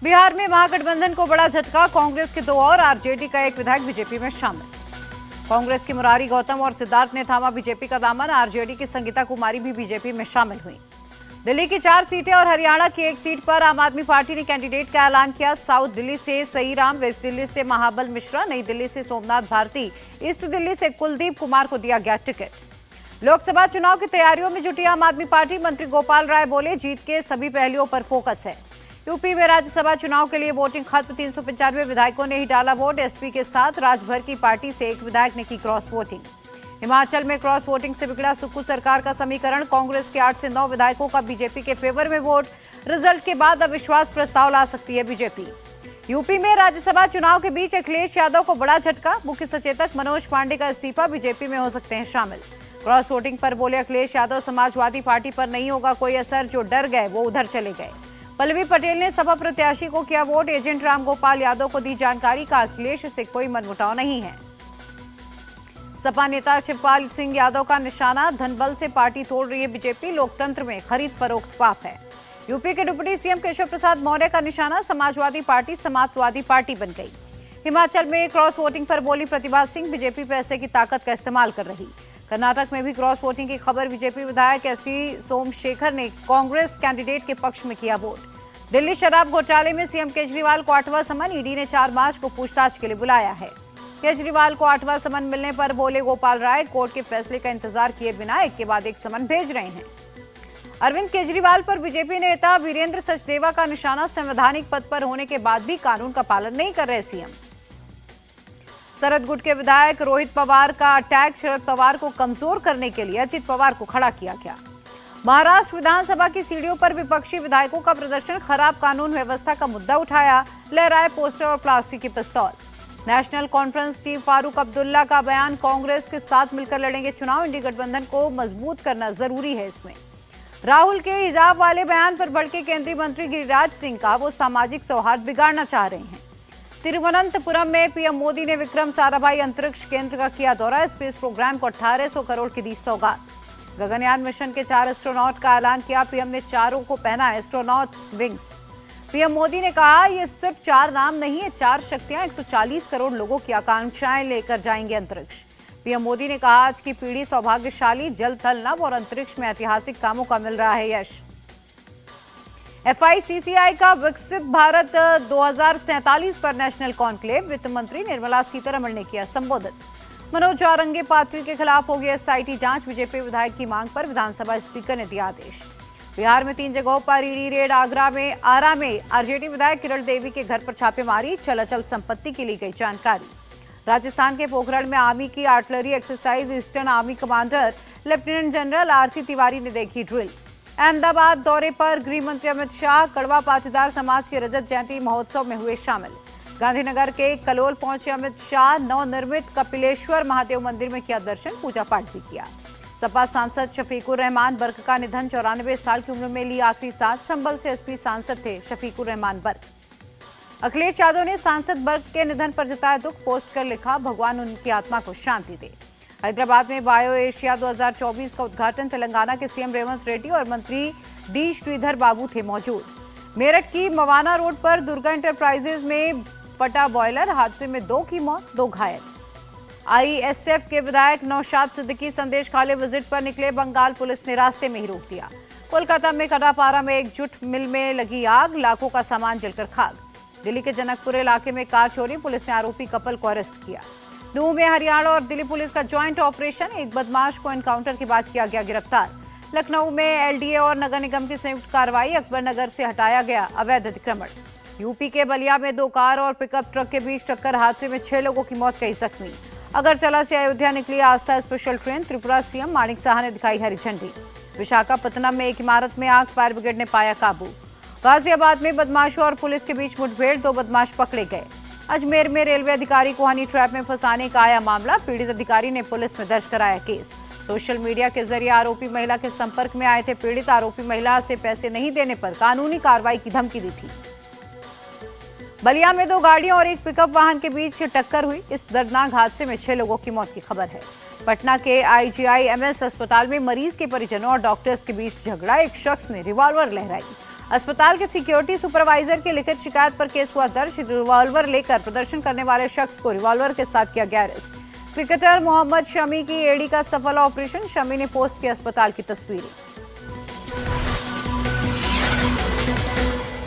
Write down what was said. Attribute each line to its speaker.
Speaker 1: बिहार में महागठबंधन को बड़ा झटका, कांग्रेस के 2 और आरजेडी का 1 विधायक बीजेपी में शामिल। कांग्रेस की मुरारी गौतम और सिद्धार्थ ने थामा बीजेपी का दामन, आरजेडी की संगीता कुमारी भी बीजेपी में शामिल हुई। दिल्ली की 4 सीटें और हरियाणा की 1 सीट पर आम आदमी पार्टी ने कैंडिडेट का ऐलान किया। साउथ दिल्ली से सईराम, वेस्ट दिल्ली से महाबल मिश्रा, नई दिल्ली से सोमनाथ भारती, ईस्ट दिल्ली से कुलदीप कुमार को दिया गया टिकट। लोकसभा चुनाव की तैयारियों में जुटी आम आदमी पार्टी, मंत्री गोपाल राय बोले, जीत के सभी पहलुओं पर फोकस है। यूपी में राज्यसभा चुनाव के लिए वोटिंग खत्म, 395 विधायकों ने ही डाला वोट। एसपी के साथ राज्यभर की पार्टी से 1 विधायक ने की क्रॉस वोटिंग। हिमाचल में क्रॉस वोटिंग से बिगड़ा सुक्खू सरकार का समीकरण, कांग्रेस के 8 से 9 विधायकों का बीजेपी के फेवर में वोट। रिजल्ट के बाद अविश्वास प्रस्ताव ला सकती है बीजेपी। यूपी में राज्यसभा चुनाव के बीच अखिलेश यादव को बड़ा झटका, मुख्य सचेतक मनोज पांडे का इस्तीफा, बीजेपी में हो सकते हैं शामिल। क्रॉस वोटिंग पर बोले अखिलेश यादव, समाजवादी पार्टी पर नहीं होगा कोई असर, जो डर गए वो उधर चले गए। पल्लवी पटेल ने सपा प्रत्याशी को किया वोट, एजेंट रामगोपाल यादव को दी जानकारी का अखिलेश से कोई मनमुटाव नहीं है। सपा नेता शिवपाल सिंह यादव का निशाना, धनबल से पार्टी तोड़ रही है बीजेपी, लोकतंत्र में खरीद फरोख्त पाप है। यूपी के डिप्टी सीएम केशव प्रसाद मौर्य का निशाना, समाजवादी पार्टी समाजवादी पार्टी बन गई। हिमाचल में क्रॉस वोटिंग पर बोली प्रतिभा सिंह, बीजेपी पैसे की ताकत का इस्तेमाल कर रही। कर्नाटक में भी क्रॉस वोटिंग की खबर, बीजेपी विधायक एसटी सोमशेखर ने कांग्रेस कैंडिडेट के पक्ष में किया वोट। दिल्ली शराब घोटाले में सीएम केजरीवाल को 8वां समन, ईडी ने 4 मार्च को पूछताछ के लिए बुलाया है। केजरीवाल को 8वां समन मिलने पर बोले गोपाल राय, कोर्ट के फैसले का इंतजार किए बिना एक के बाद एक समन भेज रहे हैं। अरविंद केजरीवाल पर बीजेपी नेता वीरेंद्र सचदेवा का निशाना, संवैधानिक पद पर होने के बाद भी कानून का पालन नहीं कर रहे सीएम। सरदगुट के विधायक रोहित पवार का अटैक, शरद पवार को कमजोर करने के लिए अजित पवार को खड़ा किया गया। महाराष्ट्र विधानसभा की सीढ़ियों पर विपक्षी विधायकों का प्रदर्शन, खराब कानून व्यवस्था का मुद्दा उठाया, लहराए पोस्टर और प्लास्टिक की पिस्तौल। National conference chief Farooq Abdullah का बयान, कांग्रेस के साथ मिलकर लड़ेंगे चुनाव, इंडी गठबंधन को मजबूत करना जरूरी है। इसमें राहुल के हिजाब वाले बयान पर भड़के केंद्रीय मंत्री गिरिराज सिंह का, वो सामाजिक सौहार्द बिगाड़ना चाह रहे हैं। तिरुवनंतपुरम में पीएम मोदी ने विक्रम साराभाई अंतरिक्ष केंद्र का किया दौरा, स्पेस प्रोग्राम को 1800 करोड़ की दी सौगात। गगनयान मिशन के 4 एस्ट्रोनॉट का ऐलान किया, पीएम ने चारों को पहना एस्ट्रोनॉट विंग्स। पीएम मोदी ने कहा, ये सिर्फ 4 नाम नहीं है, 4 शक्तियां 140 करोड़ लोगों की आकांक्षाएं लेकर जाएंगे अंतरिक्ष। पीएम मोदी ने कहा, आज की पीढ़ी सौभाग्यशाली, जल थल नभ और अंतरिक्ष में ऐतिहासिक कामों का मिल रहा है यश। FICCI का विकसित भारत 2047 पर नेशनल कॉन्क्लेव, वित्त मंत्री निर्मला सीतारमण ने किया संबोधित। मनोज औरंगे पाटिल के खिलाफ होगी SIT जांच, बीजेपी विधायक की मांग पर विधानसभा स्पीकर ने दिया आदेश। बिहार में 3 जगहों पर ईडी रेड, आरा में आरजेडी विधायक किरण देवी के घर पर छापेमारी, चल अचल संपत्ति की ली गई जानकारी। राजस्थान के पोखरण में आर्मी की artillery exercise, eastern army commander lieutenant general RC Tiwari ने देखी ड्रिल। अहमदाबाद दौरे पर गृह मंत्री अमित शाह, कड़वा पाटीदार समाज के रजत जयंती महोत्सव में हुए शामिल। गांधीनगर के कलोल पहुंचे अमित शाह, नवनिर्मित कपिलेश्वर महादेव मंदिर में किया दर्शन, पूजा पाठ भी किया। सपा सांसद शफीकुर रहमान बर्क का निधन, 94 साल की उम्र में ली आखिरी सांस, संभल से SP सांसद थे शफीकुर रहमान बर्क। अखिलेश यादव ने सांसद बर्क के निधन पर जताया दुख, पोस्ट कर लिखा, भगवान उनकी आत्मा को शांति दे। हैदराबाद में बायो एशिया 2024 का उद्घाटन, तेलंगाना के सीएम रेवंत रेड्डी और मंत्री डी श्रीधर बाबू थे मौजूद। मेरठ की मवाना रोड पर दुर्गा इंटरप्राइजेज में फटा बॉयलर, हादसे में 2 की मौत, 2 घायल। ISF के विधायक नौशाद सिद्दीकी संदेश खाले विजिट पर निकले, बंगाल पुलिस ने रास्ते में ही रोक दिया। कोलकाता में कटापारा में एक जूट मिल में लगी आग, लाखों का सामान जलकर खाक। दिल्ली के जनकपुर इलाके में कार चोरी, पुलिस ने आरोपी कपल को अरेस्ट किया। नूह में हरियाणा और दिल्ली पुलिस का ज्वाइंट ऑपरेशन, एक बदमाश को एनकाउंटर के बाद किया गया गिरफ्तार। लखनऊ में LDA और नगर निगम की संयुक्त कार्रवाई, अकबर नगर से हटाया गया अवैध अतिक्रमण। यूपी के बलिया में 2 कार और पिकअप ट्रक के बीच टक्कर, हादसे में 6 लोगों की मौत, कई जख्मी। अगरतला से अयोध्या निकली आस्था स्पेशल ट्रेन, त्रिपुरा सीएम माणिक साहा ने दिखाई हरी झंडी। विशाखापत्तनम में एक इमारत में आग, फायर ब्रिगेड ने पाया काबू। गाजियाबाद में बदमाशों और पुलिस के बीच मुठभेड़, 2 बदमाश पकड़े गए। अजमेर में रेलवे अधिकारी को हनी ट्रैप में फंसाने का आया मामला, पीड़ित अधिकारी ने पुलिस में दर्ज कराया केस। सोशल मीडिया के जरिए आरोपी महिला के संपर्क में आए थे पीड़ित, आरोपी महिला से पैसे नहीं देने पर कानूनी कार्रवाई की धमकी दी थी। बलिया में 2 गाड़ियों और एक पिकअप वाहन के बीच टक्कर हुई, इस दर्दनाक हादसे में 6 लोगों की मौत की खबर है। पटना के IGIMS अस्पताल में मरीज के परिजनों और डॉक्टर्स के बीच झगड़ा, एक शख्स ने रिवॉल्वर लहराई, अस्पताल के सिक्योरिटी सुपरवाइजर की लिखित शिकायत पर केस हुआ दर्ज। रिवॉल्वर लेकर प्रदर्शन करने वाले शख्स को रिवॉल्वर के साथ किया गया अरेस्ट। क्रिकेटर मोहम्मद शमी की एड़ी का सफल ऑपरेशन। शमी ने पोस्ट की अस्पताल की तस्वीरें।